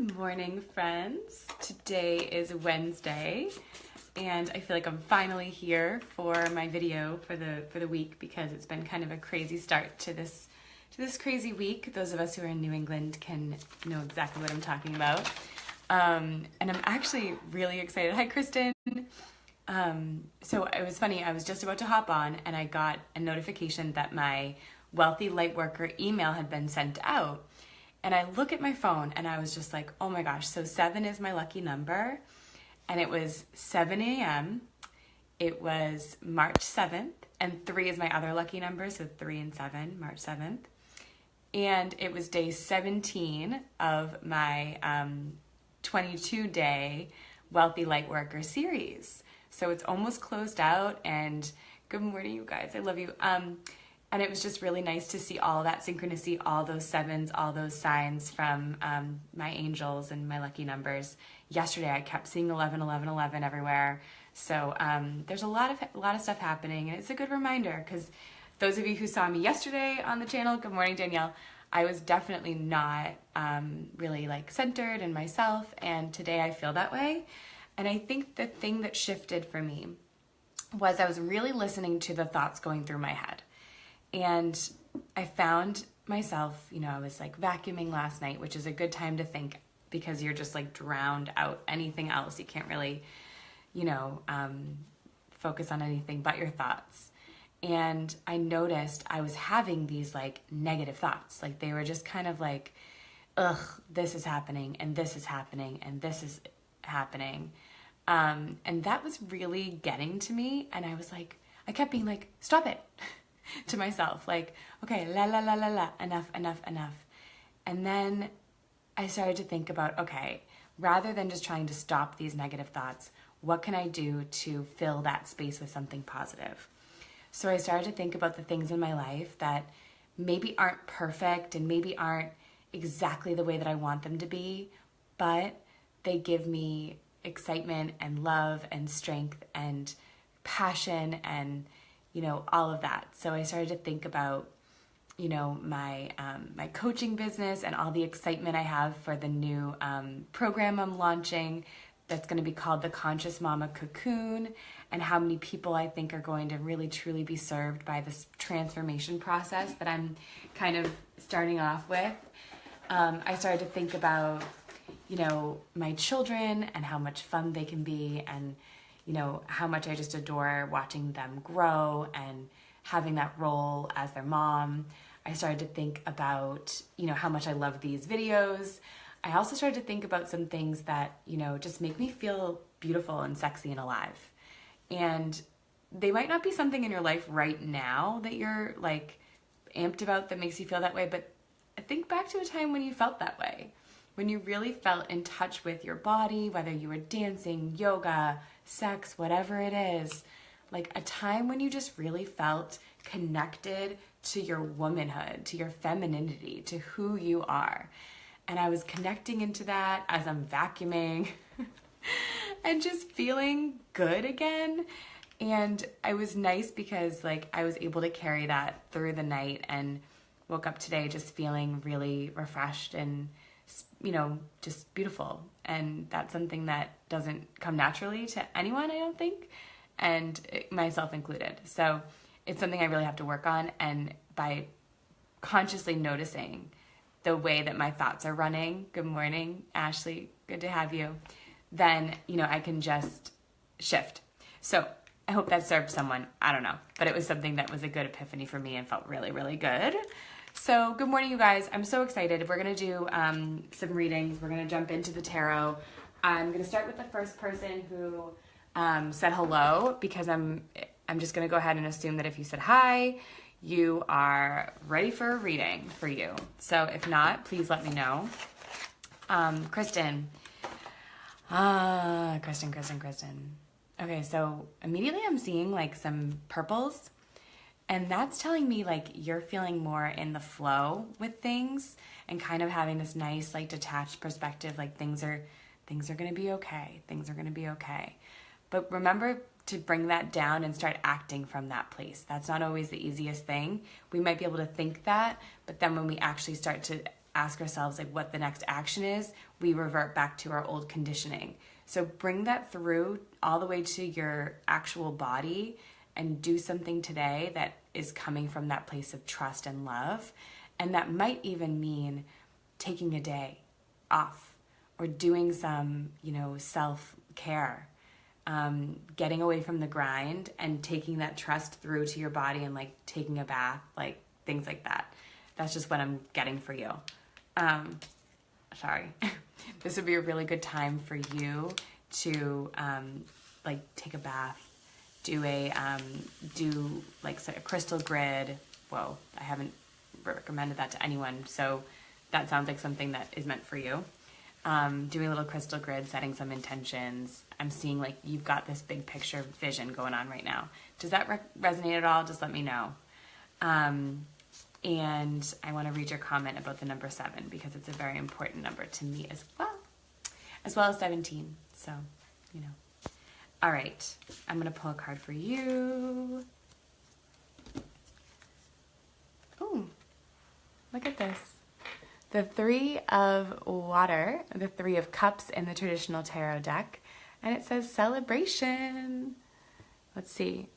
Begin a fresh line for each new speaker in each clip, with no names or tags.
Good morning, friends. Today is Wednesday, and I feel like I'm finally here for my video for the week because it's been kind of a crazy start to this crazy week. Those of us who are in New England can know exactly what I'm talking about. And I'm actually really excited. Hi, Kristen. So it was funny. I was just about to hop on, and I got a notification that my Wealthy Lightworker email had been sent out. And I look at my phone and I was just like, oh my gosh, so 7 is my lucky number. And it was 7 a.m. It was March 7th. And 3 is my other lucky number, so 3 and 7, March 7th. And it was day 17 of my 22-day Wealthy Lightworker series. So it's almost closed out, and good morning, you guys. I love you. And it was just really nice to see all that synchronicity, all those 7s, all those signs from my angels and my lucky numbers. Yesterday, I kept seeing 11, 11, 11 everywhere. So there's a lot of stuff happening, and it's a good reminder because those of you who saw me yesterday on the channel, good morning, Danielle. I was definitely not really like centered in myself, and today I feel that way. And I think the thing that shifted for me was I was really listening to the thoughts going through my head. And I found myself, I was like vacuuming last night, which is a good time to think because you're just like drowned out anything else. You can't really, focus on anything but your thoughts. And I noticed I was having these like negative thoughts. Like they were just kind of like, ugh, this is happening and this is happening and this is happening. And that was really getting to me. And I was like, I kept being like, stop it. To myself, like, okay, la, la, la, la, la, enough, enough, enough. And then I started to think about, okay, rather than just trying to stop these negative thoughts, what can I do to fill that space with something positive? So I started to think about the things in my life that maybe aren't perfect and maybe aren't exactly the way that I want them to be, but they give me excitement and love and strength and passion and all of that. So I started to think about, my coaching business and all the excitement I have for the new program I'm launching that's going to be called the Conscious Mama Cocoon, and how many people I think are going to really truly be served by this transformation process that I'm kind of starting off with. I started to think about, my children and how much fun they can be, and how much I just adore watching them grow and having that role as their mom. I started to think about, how much I love these videos. I also started to think about some things that, just make me feel beautiful and sexy and alive. And they might not be something in your life right now that you're like amped about that makes you feel that way, but think back to a time when you felt that way, when you really felt in touch with your body, whether you were dancing, yoga, sex, whatever it is, like a time when you just really felt connected to your womanhood, to your femininity, to who you are. And I was connecting into that as I'm vacuuming and just feeling good again. And it was nice because like I was able to carry that through the night and woke up today just feeling really refreshed and just beautiful. And that's something that doesn't come naturally to anyone, I don't think, and myself included. So it's something I really have to work on. And by consciously noticing the way that my thoughts are running, good morning, Ashley, good to have you, then, I can just shift. So I hope that served someone. I don't know, but it was something that was a good epiphany for me and felt really, really good. So good morning, you guys. I'm so excited. We're going to do some readings. We're going to jump into the tarot. I'm going to start with the first person who said hello, because I'm just going to go ahead and assume that if you said hi, you are ready for a reading for you. So if not, please let me know. Kristen. Kristen. Okay, so immediately I'm seeing like some purples. And that's telling me like you're feeling more in the flow with things and kind of having this nice like detached perspective, like things are going to be okay. Things are going to be okay. But remember to bring that down and start acting from that place. That's not always the easiest thing. We might be able to think that, but then when we actually start to ask ourselves like what the next action is, we revert back to our old conditioning. So bring that through all the way to your actual body and do something today that is coming from that place of trust and love. And that might even mean taking a day off or doing some, self-care, getting away from the grind and taking that trust through to your body and like taking a bath, like things like that. That's just what I'm getting for you. Sorry. This would be a really good time for you to take a bath, do a crystal grid. Whoa, I haven't recommended that to anyone, so that sounds like something that is meant for you. Doing a little crystal grid, setting some intentions. I'm seeing like you've got this big picture vision going on right now. Does that resonate at all? Just let me know. And I want to read your comment about the number 7 because it's a very important number to me as well as 17. So, All right, I'm going to pull a card for you. Oh, look at this. The 3 of water, the 3 of cups in the traditional tarot deck, and it says celebration. Let's see.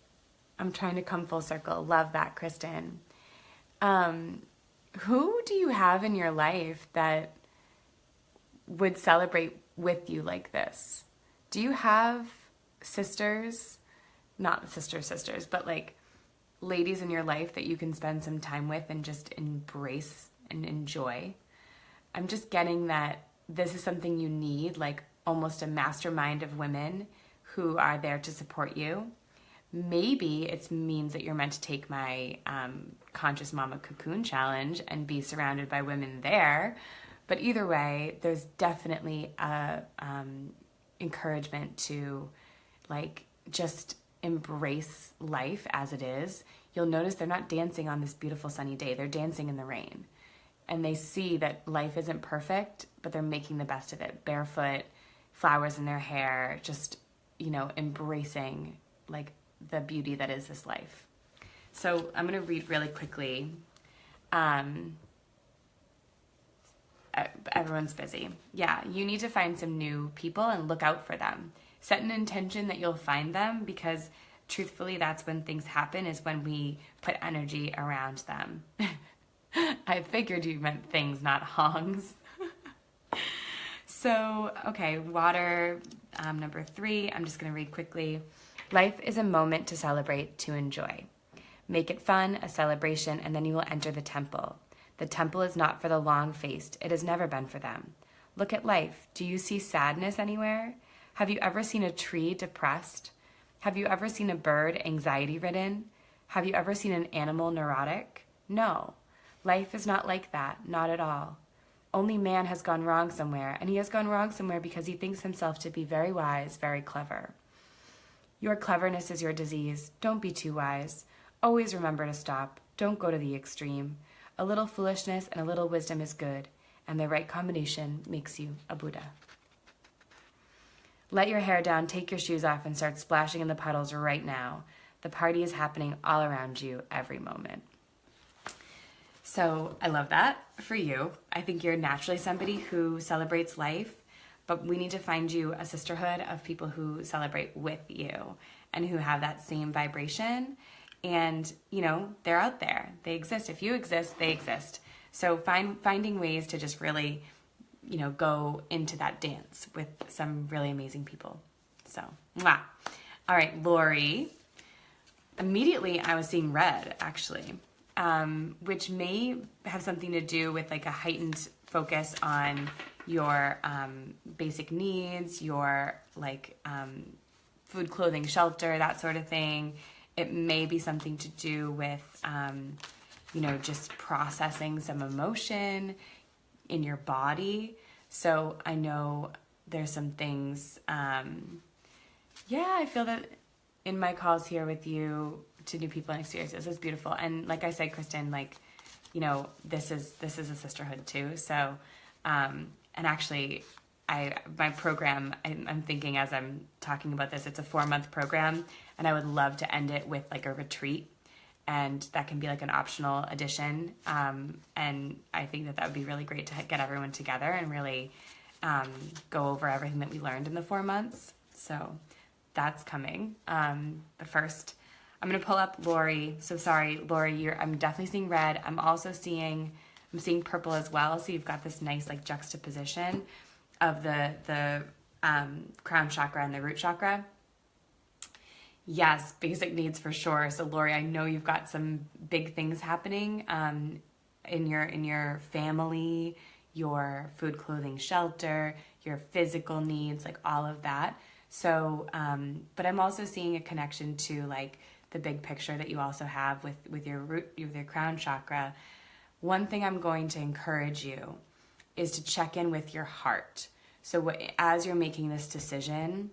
I'm trying to come full circle. Love that, Kristen. Who do you have in your life that would celebrate with you like this? Do you have sisters, not sisters, but like ladies in your life that you can spend some time with and just embrace and enjoy? I'm just getting that this is something you need, like almost a mastermind of women who are there to support you. Maybe it means that you're meant to take my Conscious Mama Cocoon Challenge and be surrounded by women there. But either way, there's definitely a encouragement to like just embrace life as it is. You'll notice they're not dancing on this beautiful sunny day. They're dancing in the rain. And they see that life isn't perfect, but they're making the best of it. Barefoot, flowers in their hair, just, embracing like the beauty that is this life. So I'm going to read really quickly. Everyone's busy. Yeah, you need to find some new people and look out for them. Set an intention that you'll find them because truthfully, that's when things happen, is when we put energy around them. I figured you meant things, not hongs. So, okay, water, number 3. I'm just going to read quickly. Life is a moment to celebrate, to enjoy. Make it fun, a celebration, and then you will enter the temple. The temple is not for the long-faced. It has never been for them. Look at life. Do you see sadness anywhere? Have you ever seen a tree depressed? Have you ever seen a bird anxiety-ridden? Have you ever seen an animal neurotic? No. Life is not like that, not at all. Only man has gone wrong somewhere, and he has gone wrong somewhere because he thinks himself to be very wise, very clever. Your cleverness is your disease. Don't be too wise. Always remember to stop. Don't go to the extreme. A little foolishness and a little wisdom is good, and the right combination makes you a Buddha. Let your hair down, take your shoes off, and start splashing in the puddles right now. The party is happening all around you every moment. So I love that for you. I think you're naturally somebody who celebrates life, but we need to find you a sisterhood of people who celebrate with you and who have that same vibration. And, they're out there. They exist. If you exist, they exist. So finding ways to just really, go into that dance with some really amazing people. So, mwah. All right, Lori. Immediately, I was seeing red, actually, which may have something to do with like a heightened focus on your basic needs, your food, clothing, shelter, that sort of thing. It may be something to do with, just processing some emotion in your body. So I know there's some things, I feel that in my calls here with you to new people and experiences is beautiful. And like I said, Kristen, this is a sisterhood too. So, and actually my program, I'm thinking as I'm talking about this, it's a 4-month program, and I would love to end it with like a retreat and that can be like an optional addition. And I think that would be really great to get everyone together and really go over everything that we learned in the 4 months. So that's coming. But first, I'm going to pull up Lori. So sorry, Lori, I'm definitely seeing red. I'm seeing purple as well. So you've got this nice like juxtaposition of the crown chakra and the root chakra. Yes, basic needs for sure. So Lori, I know you've got some big things happening in your family, your food, clothing, shelter, your physical needs, like all of that. So, but I'm also seeing a connection to like the big picture that you also have with your crown chakra. One thing I'm going to encourage you is to check in with your heart. So as you're making this decision,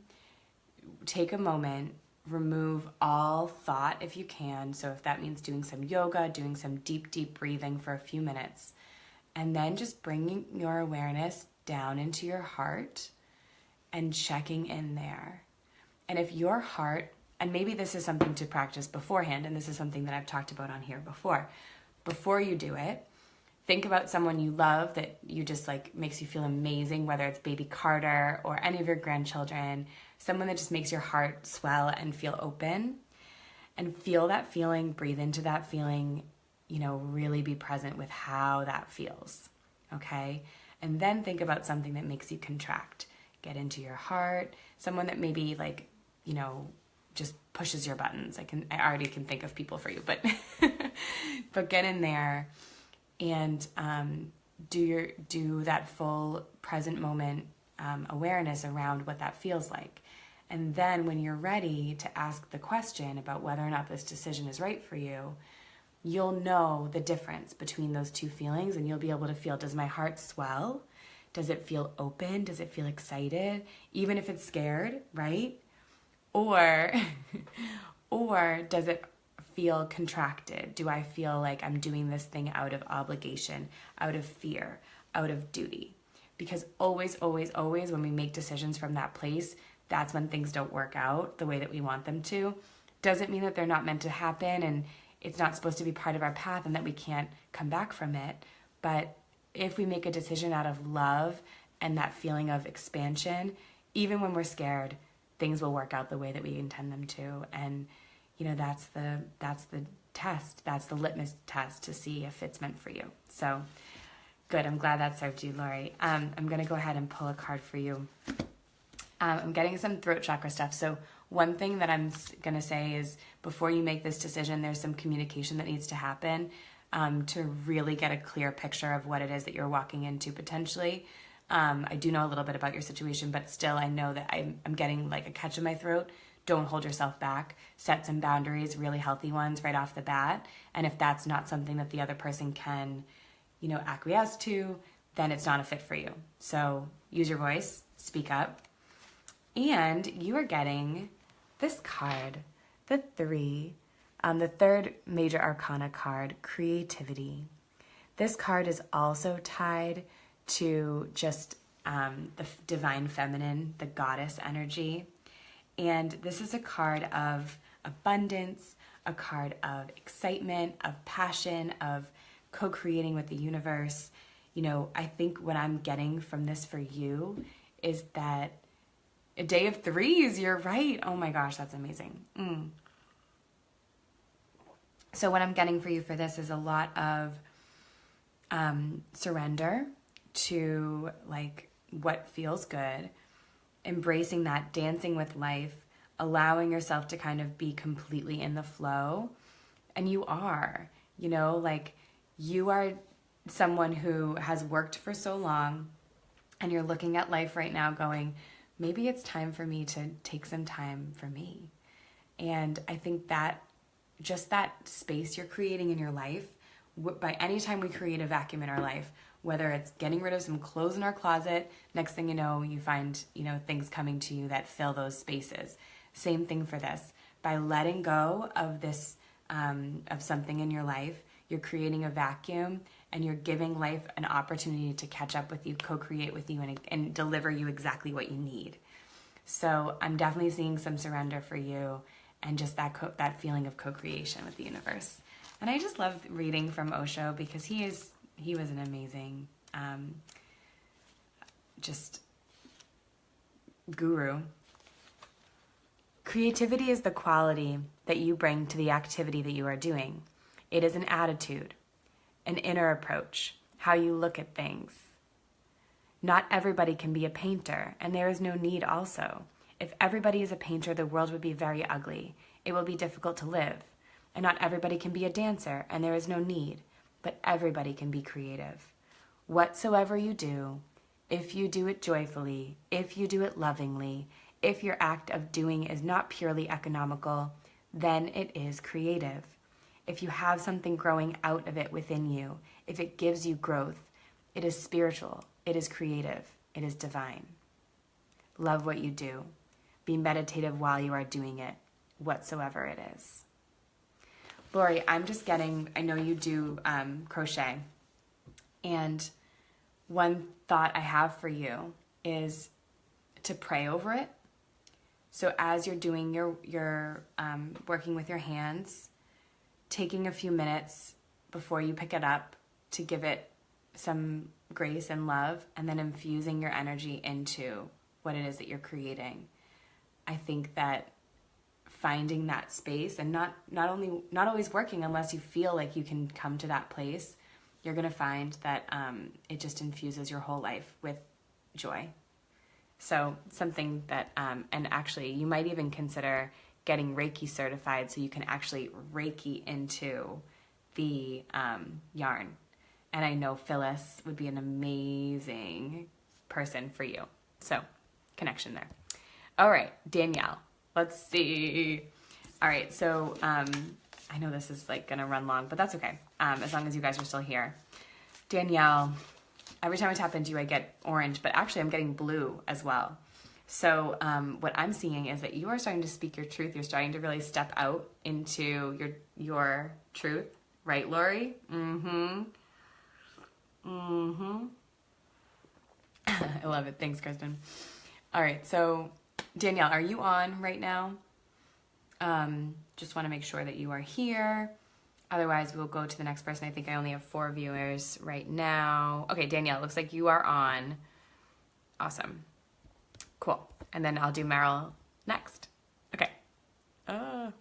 take a moment, remove all thought if you can. So if that means doing some yoga, doing some deep, deep breathing for a few minutes, and then just bringing your awareness down into your heart and checking in there. And if your heart, and maybe this is something to practice beforehand, and this is something that I've talked about on here before you do it, think about someone you love that you just like makes you feel amazing, whether it's baby Carter or any of your grandchildren, someone that just makes your heart swell and feel open, and feel that feeling, breathe into that feeling, really be present with how that feels, okay? And then think about something that makes you contract. Get into your heart, someone that maybe like, just pushes your buttons. I already can think of people for you, but but get in there and do that full present moment awareness around what that feels like. And then when you're ready to ask the question about whether or not this decision is right for you, you'll know the difference between those two feelings, and you'll be able to feel, does my heart swell? Does it feel open? Does it feel excited? Even if it's scared, right? Or does it feel contracted? Do I feel like I'm doing this thing out of obligation, out of fear, out of duty? Because always, always, always when we make decisions from that place, that's when things don't work out the way that we want them to. Doesn't mean that they're not meant to happen and it's not supposed to be part of our path and that we can't come back from it. But if we make a decision out of love and that feeling of expansion, even when we're scared, things will work out the way that we intend them to. And that's the test. That's the litmus test to see if it's meant for you. So good. I'm glad that served you, Lori. I'm going to go ahead and pull a card for you. I'm getting some throat chakra stuff. So one thing that I'm going to say is before you make this decision, there's some communication that needs to happen to really get a clear picture of what it is that you're walking into potentially. I do know a little bit about your situation, but still I know that I'm getting like a catch in my throat. Don't hold yourself back. Set some boundaries, really healthy ones right off the bat. And if that's not something that the other person can, acquiesce to, then it's not a fit for you. So use your voice, speak up. And you are getting this card, the 3, the third major arcana card, creativity. This card is also tied to just the divine feminine, the goddess energy. And this is a card of abundance, a card of excitement, of passion, of co-creating with the universe. I think what I'm getting from this for you is that a day of 3s, you're right. Oh my gosh, that's amazing. So what I'm getting for you for this is a lot of surrender to like what feels good, embracing that, dancing with life, allowing yourself to kind of be completely in the flow. And you are, you are someone who has worked for so long and you're looking at life right now going, maybe it's time for me to take some time for me. And I think that just that space you're creating in your life, by any time we create a vacuum in our life, whether it's getting rid of some clothes in our closet, next thing you know, you find, things coming to you that fill those spaces. Same thing for this. By letting go of this, of something in your life, you're creating a vacuum and you're giving life an opportunity to catch up with you, co-create with you, and deliver you exactly what you need. So I'm definitely seeing some surrender for you. and just that feeling of co-creation with the universe. And I just love reading from Osho because he was an amazing just guru. Creativity is the quality that you bring to the activity that you are doing. It is an attitude, an inner approach, how you look at things. Not everybody can be a painter, and there is no need also. If everybody is a painter, the world would be very ugly. It will be difficult to live. And not everybody can be a dancer, and there is no need. But everybody can be creative. Whatsoever you do, if you do it joyfully, if you do it lovingly, if your act of doing is not purely economical, then it is creative. If you have something growing out of it within you, if it gives you growth, it is spiritual, it is creative, it is divine. Love what you do. Be meditative while you are doing it, whatsoever it is. Lori, I know you do crochet, and one thought I have for you is to pray over it. So as you're doing your working with your hands, taking a few minutes before you pick it up to give it some grace and love, and then infusing your energy into what it is that you're creating. I think that finding that space and not always working unless you feel like you can come to that place, you're going to find that it just infuses your whole life with joy. So something that, and actually you might even consider getting Reiki certified so you can actually Reiki into the yarn. And I know Phyllis would be an amazing person for you. So connection there. All right, Danielle, let's see. All right, so I know this is like gonna run long, but that's okay. As long as you guys are still here. Danielle, every time I tap into you, I get orange, but actually I'm getting blue as well. So what I'm seeing is that you are starting to speak your truth. You're starting to really step out into your truth. Right, Lori? Mm-hmm. Mm-hmm. I love it. Thanks, Kristen. All right, so Danielle, are you on right now? Just want to make sure that you are here. Otherwise, we'll go to the next person. I think I only have 4 viewers right now. Okay, Danielle, looks like you are on. Awesome. Cool. And then I'll do Meryl next. Okay. I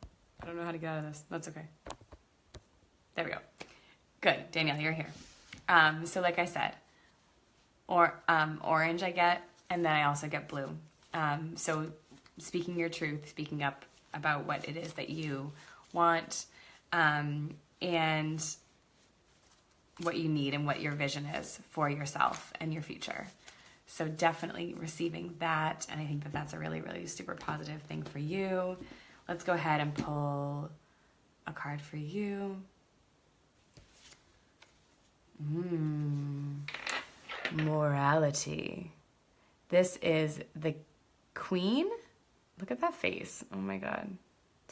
don't know how to get out of this. That's okay. There we go. Good. Danielle, you're here. So like I said, orange I get, and then I also get blue. So speaking your truth, speaking up about what it is that you want, and what you need and what your vision is for yourself and your future. So definitely receiving that, and I think that that's a really, really super positive thing for you. Let's go ahead and pull a card for you. Morality. This is the Queen. Look at that face. Oh my God.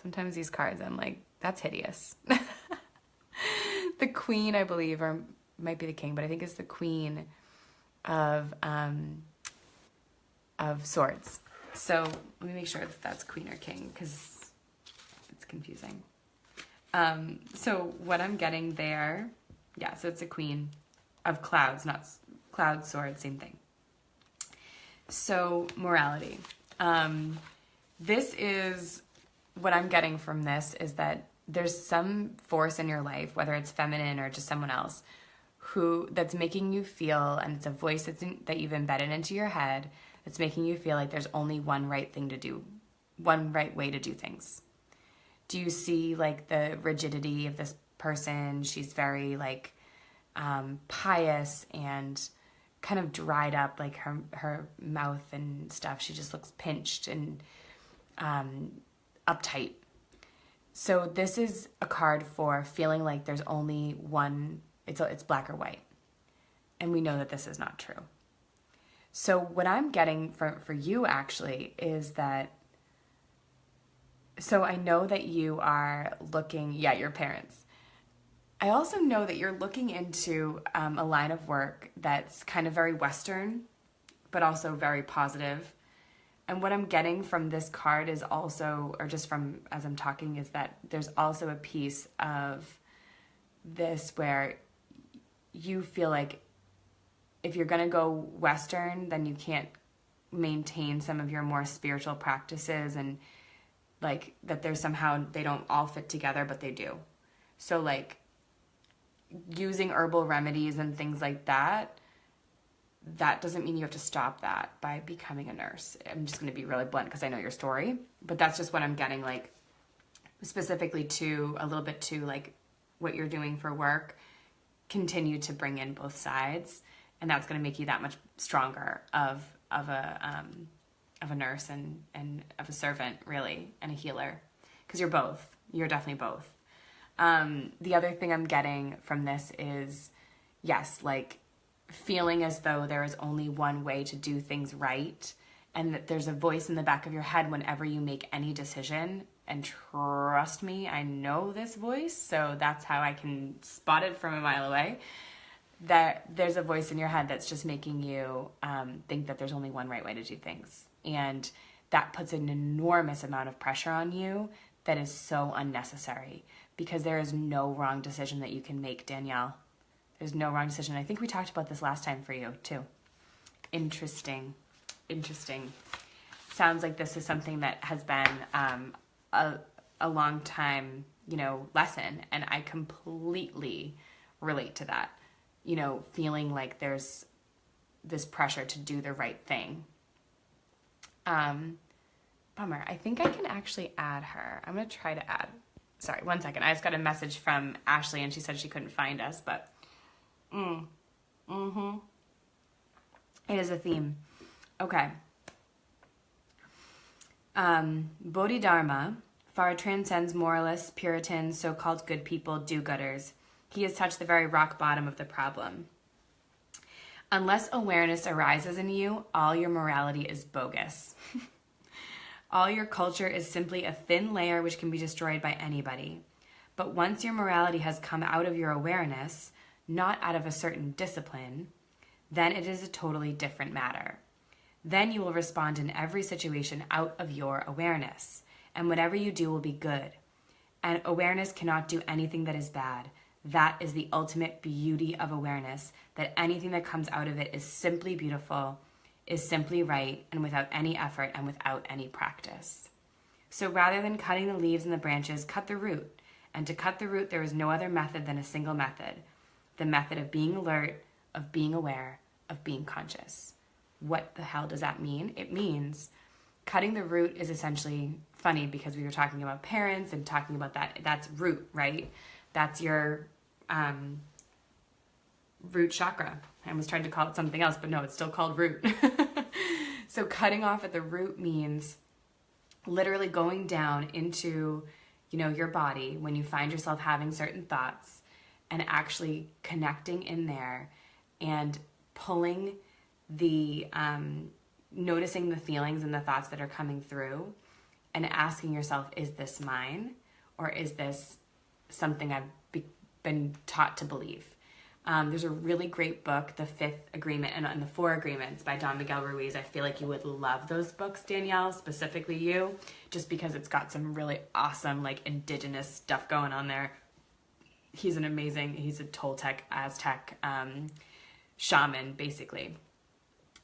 Sometimes these cards, I'm like, that's hideous. The Queen, I believe, or might be the King, but I think it's the Queen of Swords. So let me make sure that that's Queen or King, because it's confusing. So what I'm getting there, yeah, so it's a Queen of Clouds, not Cloud, Sword, same thing. So morality. This is what I'm getting from this is that there's some force in your life, whether it's feminine or just someone else, that's making you feel, and it's a voice that you've embedded into your head, that's making you feel like there's only one right thing to do, one right way to do things. Do you see like the rigidity of this person? She's very like pious and kind of dried up, like her mouth and stuff. She just looks pinched and uptight. So this is a card for feeling like there's only one, it's black or white. And we know that this is not true. So what I'm getting for you actually is that, so I know that you are looking, yeah, your parents. I also know that you're looking into a line of work that's kind of very Western, but also very positive. And what I'm getting from this card is also, or just from as I'm talking, is that there's also a piece of this where you feel like if you're going to go Western, then you can't maintain some of your more spiritual practices, and like that there's somehow they don't all fit together, but they do. So like using herbal remedies and things like that doesn't mean you have to stop that by becoming a nurse. I'm just going to be really blunt because I know your story, but that's just what I'm getting, like specifically to a little bit to like what you're doing for work. Continue to bring in both sides, and that's going to make you that much stronger of a nurse and of a servant, really, and a healer, because you're both. You're definitely both. The other thing I'm getting from this is, yes, like feeling as though there is only one way to do things right, and that there's a voice in the back of your head whenever you make any decision. And trust me, I know this voice, so that's how I can spot it from a mile away, that there's a voice in your head that's just making you think that there's only one right way to do things. And that puts an enormous amount of pressure on you that is so unnecessary, because there is no wrong decision that you can make, Danielle. There's no wrong decision. I think we talked about this last time for you, too. Interesting. Sounds like this is something that has been a long time, lesson. And I completely relate to that. Feeling like there's this pressure to do the right thing. Bummer. I think I can actually add her. I'm going to try to add. Sorry, 1 second. I just got a message from Ashley, and she said she couldn't find us, but it is a theme. Okay. Bodhidharma far transcends moralists, Puritans, so-called good people, do-gooders. He has touched the very rock bottom of the problem. Unless awareness arises in you, all your morality is bogus. All your culture is simply a thin layer which can be destroyed by anybody. But once your morality has come out of your awareness, not out of a certain discipline, then it is a totally different matter. Then you will respond in every situation out of your awareness, and whatever you do will be good. And awareness cannot do anything that is bad. That is the ultimate beauty of awareness, that anything that comes out of it is simply beautiful, is simply right, and without any effort and without any practice. So rather than cutting the leaves and the branches, cut the root. And to cut the root, there is no other method than a single method. The method of being alert, of being aware, of being conscious. What the hell does that mean? It means cutting the root is essentially funny, because we were talking about parents and talking about that. That's root, right? That's your root chakra. I was trying to call it something else, but no, it's still called root. So cutting off at the root means literally going down into, your body when you find yourself having certain thoughts, and actually connecting in there and pulling the, noticing the feelings and the thoughts that are coming through, and asking yourself, is this mine, or is this something I've been taught to believe? There's a really great book, The Fifth Agreement and the Four Agreements by Don Miguel Ruiz. I feel like you would love those books, Danielle, specifically you, just because it's got some really awesome, like, indigenous stuff going on there. He's a Toltec, Aztec shaman, basically.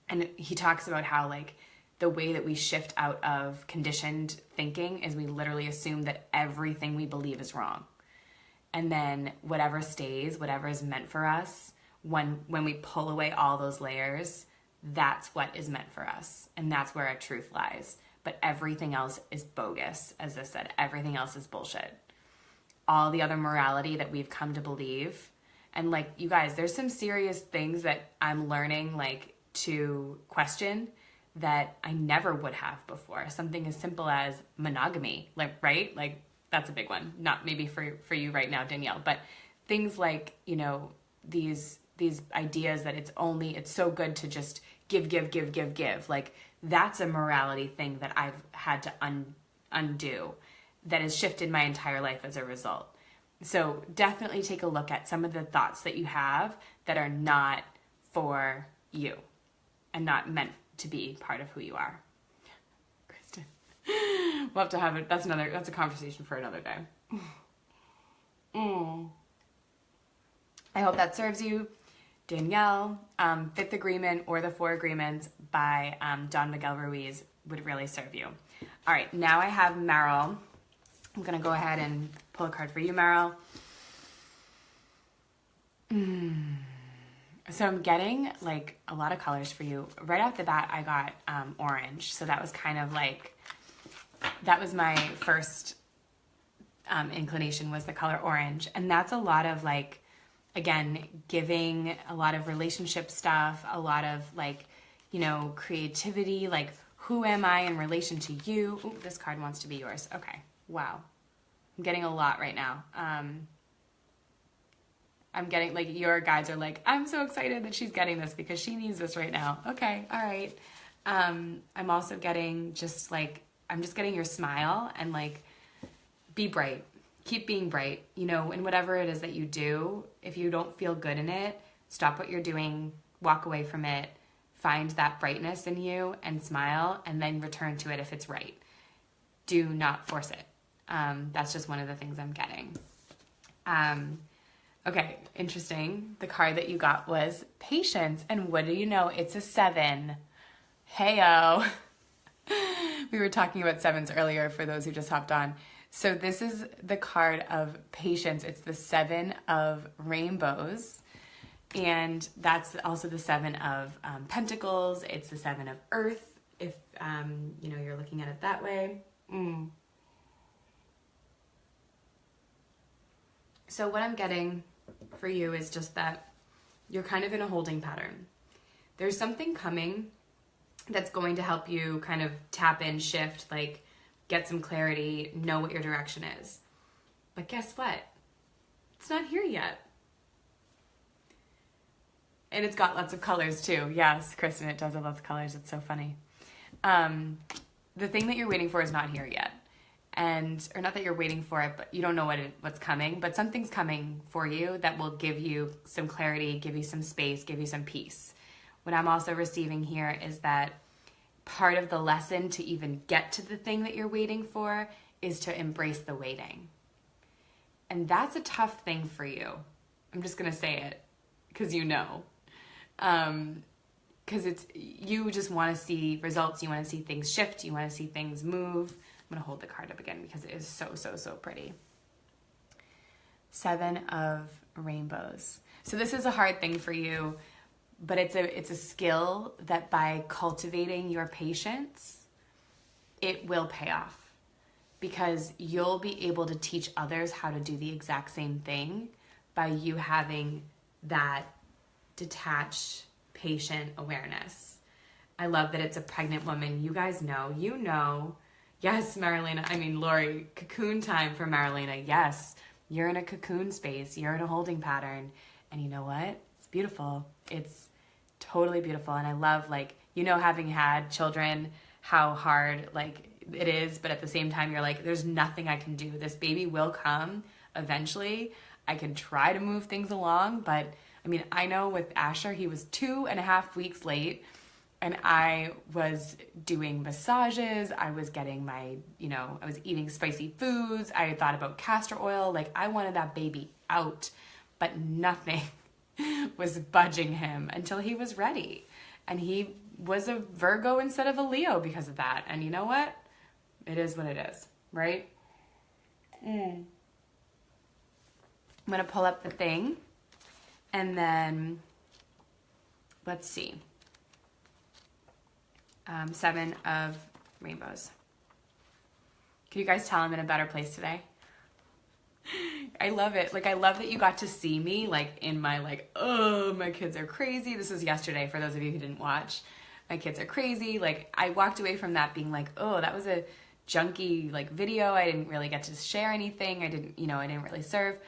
And he talks about how, like, the way that we shift out of conditioned thinking is we literally assume that everything we believe is wrong. And then whatever stays, whatever is meant for us, when we pull away all those layers, that's what is meant for us. And that's where our truth lies. But everything else is bogus. As I said, everything else is bullshit. All the other morality that we've come to believe. And like, you guys, there's some serious things that I'm learning, like, to question that I never would have before. Something as simple as monogamy, like, right? Like, that's a big one. Not maybe for you right now, Danielle, but things like, these ideas that it's so good to just give. Like, that's a morality thing that I've had to undo, that has shifted my entire life as a result. So definitely take a look at some of the thoughts that you have that are not for you and not meant to be part of who you are. We'll have to have it. That's a conversation for another day. I hope that serves you. Danielle, Fifth Agreement or The Four Agreements by Don Miguel Ruiz would really serve you. All right, now I have Meryl. I'm going to go ahead and pull a card for you, Meryl. So I'm getting like a lot of colors for you. Right off the bat, I got orange. So that was kind of like, that was my first inclination, was the color orange. And that's a lot of like, again, giving, a lot of relationship stuff, a lot of like, you know, creativity, like who am I in relation to you? Ooh, this card wants to be yours. Okay. Wow. I'm getting a lot right now. I'm getting like, your guides are like, I'm so excited that she's getting this because she needs this right now. Okay. All right. I'm also getting just like, I'm just getting your smile and like, be bright. Keep being bright, you know, in whatever it is that you do. If you don't feel good in it, stop what you're doing, walk away from it, find that brightness in you and smile, and then return to it if it's right. Do not force it. That's just one of the things I'm getting. Okay, interesting. The card that you got was Patience, and what do you know? It's a 7. Heyo. We were talking about 7s earlier for those who just hopped on. So this is the card of Patience. It's the 7 of Rainbows. And that's also the 7 of Pentacles. It's the 7 of Earth, if you know, you're looking at it that way. So what I'm getting for you is just that you're kind of in a holding pattern. There's something coming that's going to help you kind of tap in, shift, like get some clarity, know what your direction is. But guess what? It's not here yet. And it's got lots of colors too. Yes, Kristen, it does have lots of colors. It's so funny. The thing that you're waiting for is not here yet. Or not that you're waiting for it, but you don't know what's coming, but something's coming for you that will give you some clarity, give you some space, give you some peace. What I'm also receiving here is that part of the lesson to even get to the thing that you're waiting for is to embrace the waiting. And that's a tough thing for you. I'm just going to say it because you know. Because you just want to see results. You want to see things shift. You want to see things move. I'm going to hold the card up again because it is so, so, so pretty. 7 of Rainbows. So this is a hard thing for you, but it's a skill that by cultivating your patience, it will pay off because you'll be able to teach others how to do the exact same thing by you having that detached, patient awareness. I love that it's a pregnant woman. You guys know, you know. Yes, Marilena, Lori, cocoon time for Marilena. Yes, you're in a cocoon space. You're in a holding pattern. And you know what? It's beautiful. It's totally beautiful. And I love, like, you know, having had children, how hard, like, it is. But at the same time, you're like, there's nothing I can do. This baby will come eventually. I can try to move things along. But, I know with Asher, he was 2.5 weeks late. And I was doing massages, I was getting my, I was eating spicy foods, I had thought about castor oil, like I wanted that baby out, but nothing was budging him until he was ready. And he was a Virgo instead of a Leo because of that. And you know what? It is what it is, right? I'm gonna pull up the thing and then let's see. 7 of Rainbows. Can you guys tell I'm in a better place today? I love it. Like, I love that you got to see me, like, in my, like, oh, my kids are crazy. This was yesterday, for those of you who didn't watch. My kids are crazy. Like, I walked away from that being like, oh, that was a junky, like, video. I didn't really get to share anything. I didn't really serve.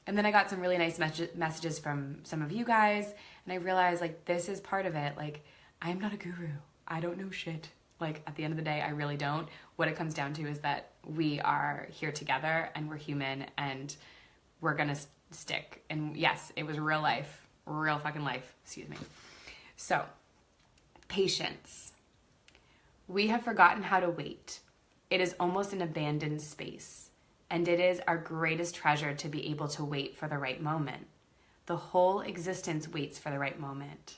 And then I got some really nice messages from some of you guys, and I realized, like, this is part of it. Like, I'm not a guru. I don't know shit. Like, at the end of the day, I really don't. What it comes down to is that we are here together and we're human and we're gonna stick. And yes, it was real life, real fucking life, excuse me. So, patience. We have forgotten how to wait. It is almost an abandoned space, and it is our greatest treasure to be able to wait for the right moment. The whole existence waits for the right moment.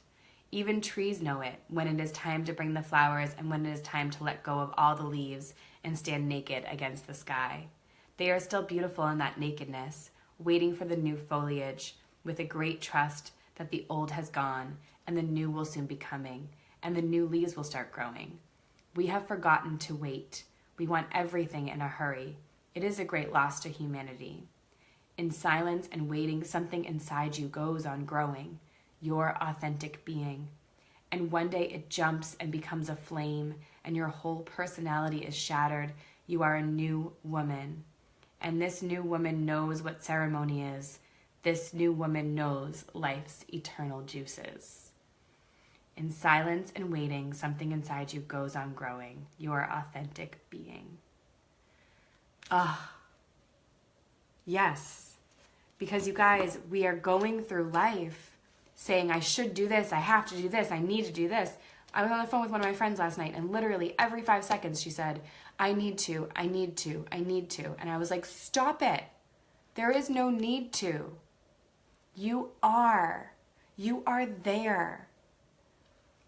Even trees know it, when it is time to bring the flowers and when it is time to let go of all the leaves and stand naked against the sky. They are still beautiful in that nakedness, waiting for the new foliage, with a great trust that the old has gone and the new will soon be coming, and the new leaves will start growing. We have forgotten to wait. We want everything in a hurry. It is a great loss to humanity. In silence and waiting, something inside you goes on growing, your authentic being. And one day it jumps and becomes a flame, and your whole personality is shattered. You are a new woman. And this new woman knows what ceremony is. This new woman knows life's eternal juices. In silence and waiting, something inside you goes on growing, your authentic being. Yes. Because you guys, we are going through life saying, I should do this, I have to do this, I need to do this. I was on the phone with one of my friends last night, and literally every 5 seconds she said, I need to, I need to, I need to. And I was like, stop it. There is no need to. You are. You are there.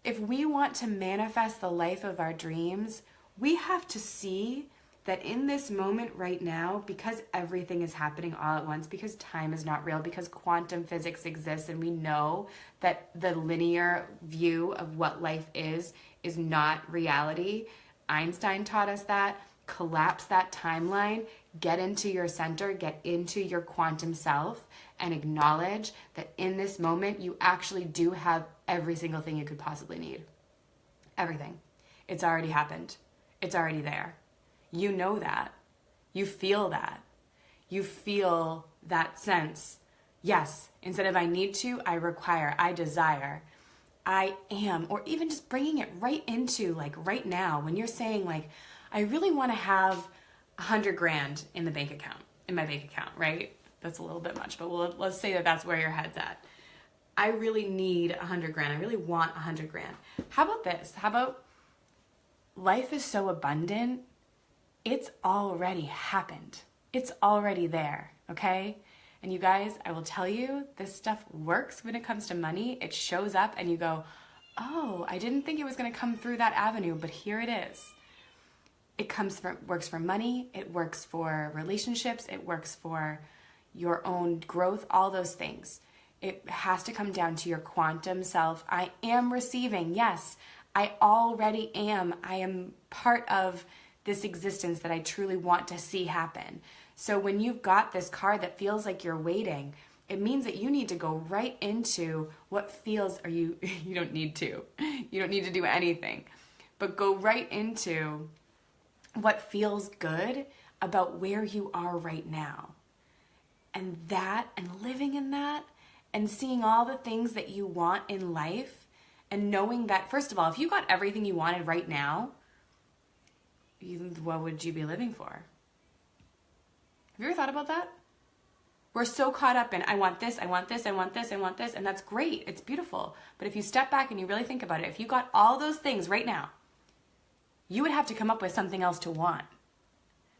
If we want to manifest the life of our dreams, we have to see that in this moment right now, because everything is happening all at once, because time is not real, because quantum physics exists, and we know that the linear view of what life is not reality. Einstein taught us that. Collapse that timeline, get into your center, get into your quantum self, and acknowledge that in this moment, you actually do have every single thing you could possibly need. Everything. It's already happened. It's already there. You know that. You feel that. You feel that sense. Yes, instead of I need to, I require, I desire, I am, or even just bringing it right into like right now when you're saying like, I really want to have 100 grand in the bank account, in my bank account, right? That's a little bit much, but let's say that that's where your head's at. I really need 100 grand. I really want 100 grand. How about this? How about life is so abundant, it's already happened. It's already there, okay? And you guys, I will tell you, this stuff works when it comes to money. It shows up and you go, oh, I didn't think it was going to come through that avenue, but here it is. It works for money. It works for relationships. It works for your own growth, all those things. It has to come down to your quantum self. I am receiving. Yes, I already am. I am part of this existence that I truly want to see happen. So when you've got this card that feels like you're waiting, it means that you need to go right into what feels, or you don't need to. You don't need to do anything. But go right into what feels good about where you are right now. And living in that, and seeing all the things that you want in life, and knowing that, first of all, if you got everything you wanted right now, what would you be living for? Have you ever thought about that? We're so caught up in, I want this, I want this, I want this, I want this, and that's great. It's beautiful. But if you step back and you really think about it, if you got all those things right now, you would have to come up with something else to want.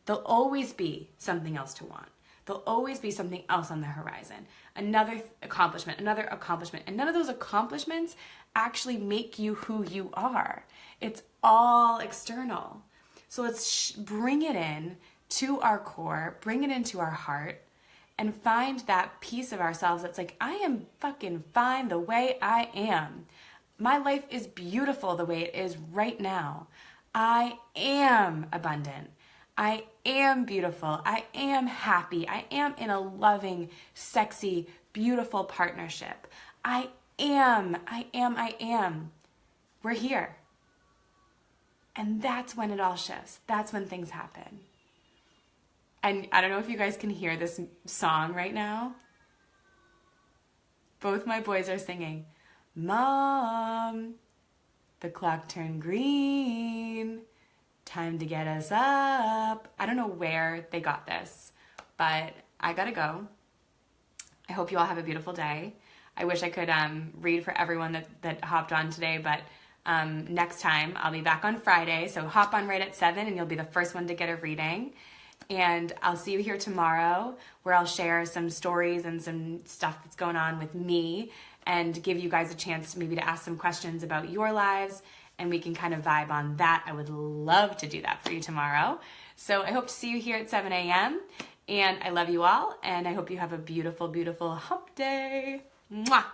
There'll always be something else to want. There'll always be something else on the horizon. Another accomplishment, and none of those accomplishments actually make you who you are. It's all external. So let's bring it in to our core, bring it into our heart, and find that piece of ourselves that's like, I am fucking fine the way I am. My life is beautiful the way it is right now. I am abundant. I am beautiful. I am happy. I am in a loving, sexy, beautiful partnership. I am. We're here. And that's when it all shifts. That's when things happen. And I don't know if you guys can hear this song right now. Both my boys are singing, Mom, the clock turned green. Time to get us up. I don't know where they got this, but I gotta go. I hope you all have a beautiful day. I wish I could read for everyone that hopped on today, but next time. I'll be back on Friday, so hop on right at 7 and you'll be the first one to get a reading. And I'll see you here tomorrow, where I'll share some stories and some stuff that's going on with me and give you guys a chance maybe to ask some questions about your lives, and we can kind of vibe on that. I would love to do that for you tomorrow. So I hope to see you here at 7 a.m. And I love you all, and I hope you have a beautiful, beautiful hump day. Mwah!